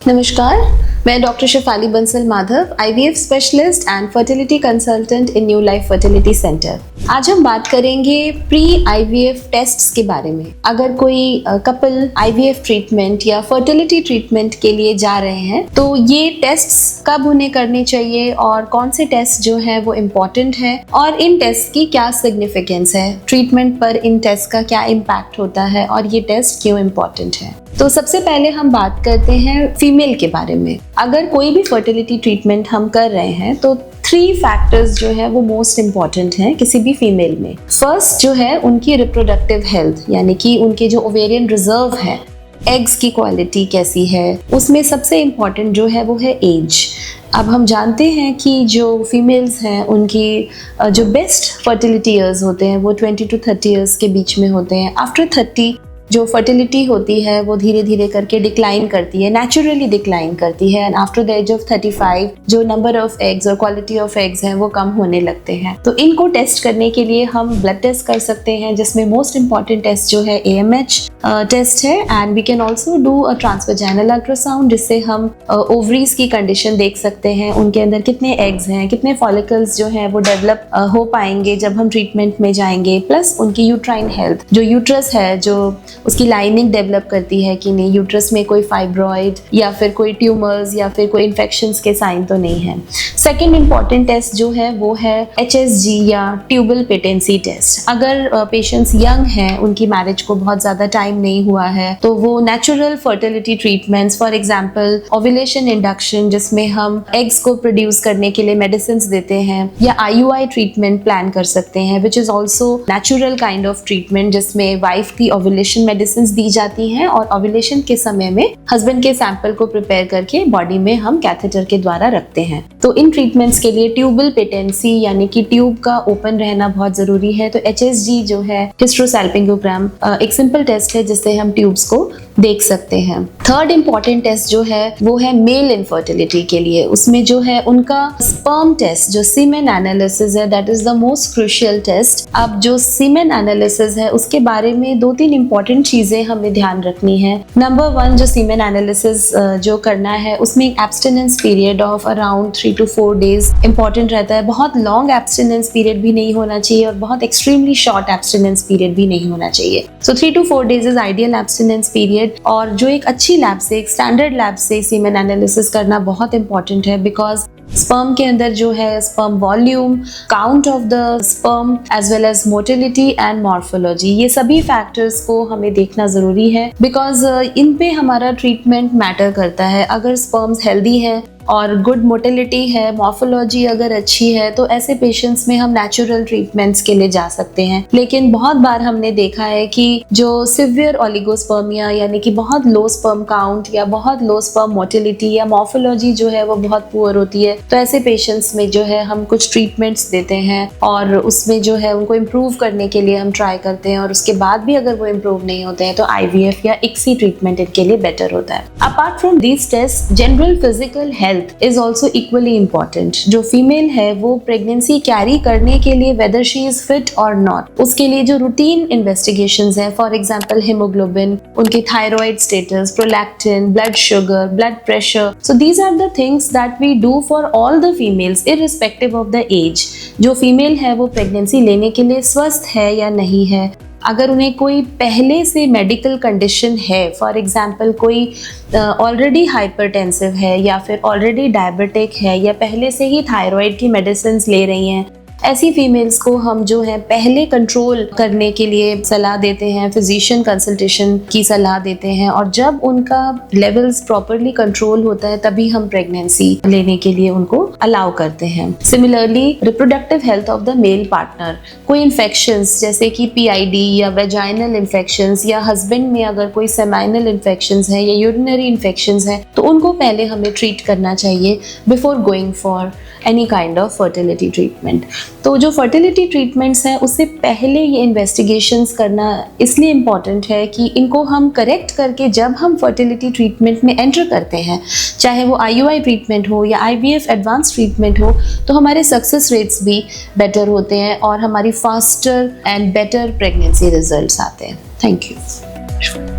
नमस्कार, मैं doctor Shefali Bansal Madhav, IVF specialist and fertility consultant in New Life Fertility Centre. आज हम बात करेंगे प्री IVF टेस्ट्स के बारे में। अगर कोई कपल IVF ट्रीटमेंट या फर्टिलिटी ट्रीटमेंट के लिए जा रहे हैं तो ये टेस्ट्स कब उन्हें करने चाहिए और कौन से टेस्ट जो है वो इम्पोर्टेंट है और इन टेस्ट की क्या सिग्निफिकेंस है, ट्रीटमेंट पर इन टेस्ट का क्या इम्पैक्ट होता है और ये टेस्ट क्यों इम्पोर्टेंट है। तो सबसे पहले हम बात करते हैं फीमेल के बारे में। अगर कोई भी फर्टिलिटी ट्रीटमेंट हम कर रहे हैं तो 3 फैक्टर्स जो है वो मोस्ट इम्पॉर्टेंट हैं किसी भी फीमेल में। फर्स्ट जो है उनकी रिप्रोडक्टिव हेल्थ, यानी कि उनके जो ओवेरियन रिजर्व है, एग्स की क्वालिटी कैसी है, उसमें सबसे इम्पॉर्टेंट जो है वो है एज। अब हम जानते हैं कि जो फीमेल्स हैं उनकी जो बेस्ट फर्टिलिटी ईयर्स होते हैं वो 20 to 30 ईयर्स के बीच में होते हैं। आफ्टर 30 जो फर्टिलिटी होती है वो धीरे धीरे करके डिक्लाइन करती है, नेचुरली डिक्लाइन करती है, and after the age of 35 जो नंबर ऑफ एग्स और क्वालिटी ऑफ एग्स हैं वो कम होने लगते हैं। तो इनको टेस्ट करने के लिए हम ब्लड टेस्ट कर सकते हैं, जिसमें मोस्ट इंपॉर्टेंट टेस्ट जो है AMH टेस्ट है, and we can also do a transvaginal ultrasound, जिससे हम ओवरीज की कंडीशन देख सकते हैं, उनके अंदर कितने एग्स हैं, कितने फॉलिकल्स जो हैं वो डेवलप हो पाएंगे जब हम ट्रीटमेंट में जाएंगे, प्लस उनकी यूट्राइन हेल्थ, जो यूट्रस है जो उसकी लाइनिंग डेवलप करती है कि नहीं, यूट्रस में कोई फाइब्रॉइड या फिर कोई ट्यूमर्स या फिर कोई इन्फेक्शंस के साइन तो नहीं है। सेकेंड इंपॉर्टेंट टेस्ट जो है वो है HSG या ट्यूबल पेटेंसी टेस्ट। अगर पेशेंट्स यंग हैं, उनकी मैरिज को बहुत ज़्यादा टाइम नहीं हुआ है, तो वो natural fertility treatments, for example ovulation induction जिसमें हम एग्स को प्रोड्यूस करने के लिए मेडिसिन देते हैं, या IUI ट्रीटमेंट प्लान कर सकते हैं, which is also natural kind of treatment जिसमें वाइफ की ओव्यूलेशन मेडिसिन दी जाती हैं और ओव्यूलेशन के समय में हस्बैंड के सैंपल को प्रिपेयर करके बॉडी में हम कैथेटर के द्वारा रखते हैं। तो इन ट्रीटमेंट्स के लिए ट्यूबल पेटेंसी यानी कि ट्यूब का ओपन रहना बहुत जरूरी है। तो HSG जो है हिस्ट्रोसैल्पिंगोग्राम एक सिंपल टेस्ट है जिससे हम ट्यूब्स को देख सकते हैं। थर्ड इंपॉर्टेंट टेस्ट जो है वो है मेल इनफर्टिलिटी के लिए। उसमें जो है उनका स्पर्म टेस्ट, जो सीमेन एनालिसिस है, that is the most crucial test. अब जो सीमेन एनालिसिस है उसके बारे में 2-3 इंपॉर्टेंट चीजें हमें ध्यान रखनी है। नंबर 1, जो सीमेन एनालिसिस जो करना है उसमें एक abstinence period of around 3 to 4 days important रहता है। बहुत लॉन्ग एब्सटिनेंस पीरियड भी नहीं होना चाहिए और बहुत एक्सट्रीमली शॉर्ट एब्सटिनेंस पीरियड भी नहीं होना चाहिए। सो 3 to 4 days is ideal abstinence period. और जो एक अच्छी लैब से, एक स्टैंडर्ड लैब से सीमेन एनालिसिस करना बहुत इंपॉर्टेंट है, बिकॉज स्पर्म के अंदर जो है sperm volume, count of the sperm as well as motility and morphology, ये सभी फैक्टर्स को हमें देखना जरूरी है, बिकॉज इन पे हमारा ट्रीटमेंट मैटर करता है। अगर स्पर्म्स हेल्दी है और गुड मोटिलिटी है, मॉर्फोलॉजी अगर अच्छी है, तो ऐसे पेशेंट्स में हम नेचुरल ट्रीटमेंट्स के लिए जा सकते हैं। लेकिन बहुत बार हमने देखा है कि जो सिवियर ओलिगोस्पर्मिया यानी कि बहुत लो स्पर्म काउंट या बहुत लो स्पर्म मोटिलिटी या मॉर्फोलॉजी जो है वो बहुत पुअर होती है, तो ऐसे पेशेंट्स में जो है हम कुछ ट्रीटमेंट्स देते हैं और उसमें जो है उनको इम्प्रूव करने के लिए हम ट्राई करते हैं, और उसके बाद भी अगर वो इम्प्रूव नहीं होते हैं तो IVF या ICSI ट्रीटमेंट इनके लिए बेटर होता है। Apart from these test, general physical health is also equally important। जो फीमेल है वो प्रेगनेंसी कैरी करने के लिए whether she is fit or not, उसके लिए जो रूटीन इन्वेस्टिगेशंस है, फॉर एग्जांपल हीमोग्लोबिन, उनकी thyroid status, prolactin, blood sugar, blood pressure, so these are the things that we do for all the females irrespective of the age. जो female है वो pregnancy लेने के लिए स्वस्थ है या नहीं है, अगर उन्हें कोई पहले से मेडिकल कंडीशन है, फॉर एग्जांपल कोई ऑलरेडी हाइपरटेंसिव है या फिर ऑलरेडी डायबिटिक है या पहले से ही थायराइड की मेडिसिन ले रही हैं, ऐसी फीमेल्स को हम जो है पहले कंट्रोल करने के लिए सलाह देते हैं, फिजिशियन कंसल्टेशन की सलाह देते हैं, और जब उनका लेवल्स प्रॉपरली कंट्रोल होता है तभी हम प्रेगनेंसी लेने के लिए उनको अलाउ करते हैं। Similarly reproductive health of the male partner, कोई इन्फेक्शंस जैसे कि PID या वेजाइनल इन्फेक्शंस, या हस्बैंड में अगर कोई सेमाइनल इन्फेक्शंस है या यूरिनरी इन्फेक्शंस है, तो उनको पहले हमें ट्रीट करना चाहिए before going for any kind of fertility treatment. तो जो फर्टिलिटी ट्रीटमेंट्स हैं उससे पहले ये इन्वेस्टिगेशंस करना इसलिए इम्पॉर्टेंट है कि इनको हम करेक्ट करके जब हम फर्टिलिटी ट्रीटमेंट में एंटर करते हैं, चाहे वो IUI ट्रीटमेंट हो या IVF एडवांस ट्रीटमेंट हो, तो हमारे सक्सेस रेट्स भी बेटर होते हैं और हमारी faster and better pregnancy results आते हैं। Thank you.